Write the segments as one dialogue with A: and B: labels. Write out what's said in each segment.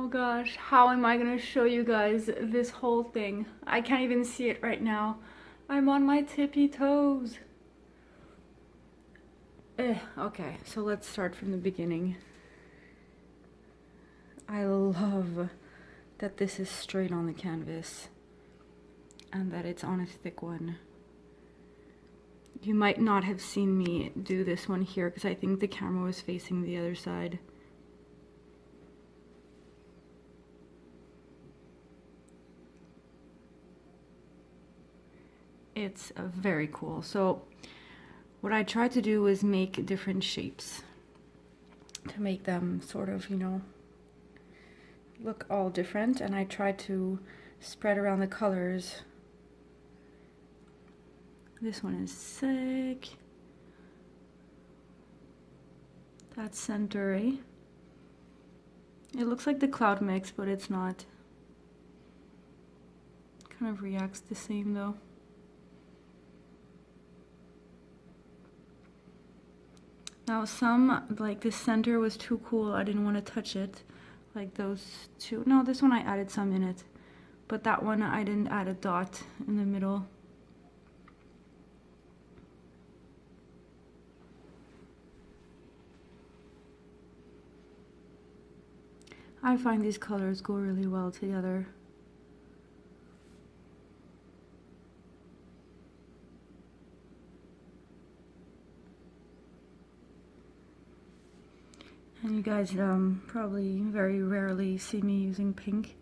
A: gosh, how am I gonna show you guys this whole thing? I can't even see it right now. I'm on my tippy toes. Okay, so let's start from the beginning. I love that this is straight on the canvas and that it's on a thick one. You might not have seen me do this one here because I think the camera was facing the other side. It's very cool. So what I tried to do was make different shapes to make them sort of, you know, look all different, and I tried to spread around the colors. This one is sick. That's Centauri. It looks like the cloud mix, but it's not. Kind of reacts the same though. Now some, like the center was too cool, I didn't want to touch it. Like those two. No, this one I added some in it. But that one I didn't add a dot in the middle. I find these colors go really well together. And you guys probably very rarely see me using pink.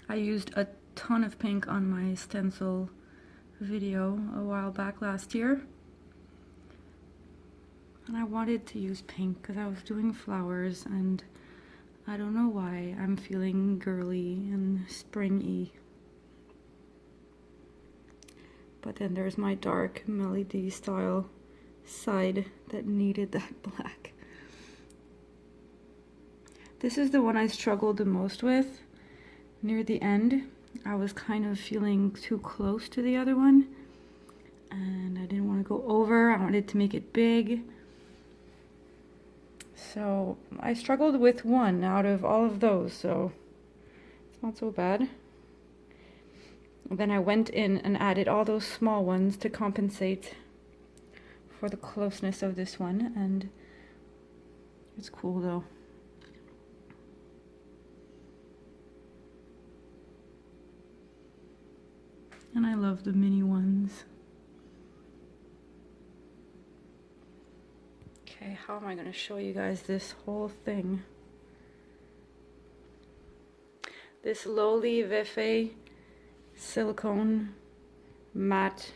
A: I used a ton of pink on my stencil video a while back last year. And I wanted to use pink because I was doing flowers and I don't know why I'm feeling girly and springy. But then there's my dark MelyD style side that needed that black. This is the one I struggled the most with. Near the end, I was kind of feeling too close to the other one. And I didn't want to go over. I wanted to make it big. So I struggled with one out of all of those, so it's not so bad. Then I went in and added all those small ones to compensate for the closeness of this one, and it's cool though. And I love the mini ones. Okay, how am I going to show you guys this whole thing? This lowly Vefe silicone matte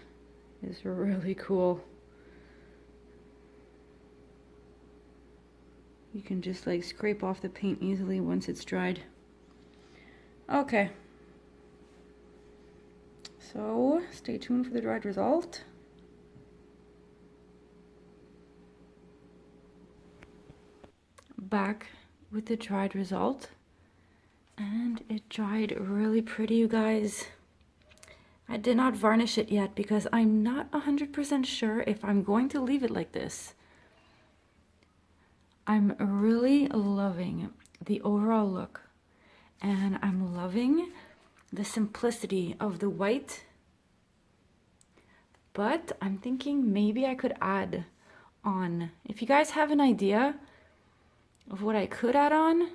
A: is really cool. You can just like scrape off the paint easily once it's dried. Okay. So stay tuned for the dried result. Back with the dried result, and it dried really pretty, you guys. I did not varnish it yet because I'm not 100% sure if I'm going to leave it like this. I'm really loving the overall look, and I'm loving the simplicity of the white, but I'm thinking maybe I could add on. If you guys have an idea of what I could add on,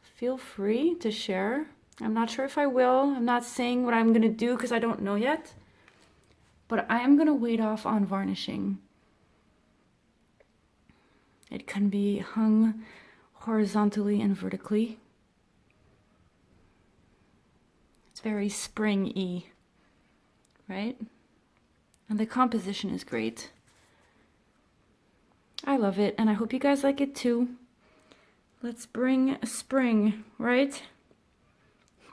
A: feel free to share. I'm not sure if I will. I'm not saying what I'm gonna do because I don't know yet, but I am gonna wait off on varnishing. It can be hung horizontally and vertically. It's very spring-y, right? And the composition is great. I love it, and I hope you guys like it too. Let's bring spring, right?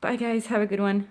A: Bye guys, have a good one.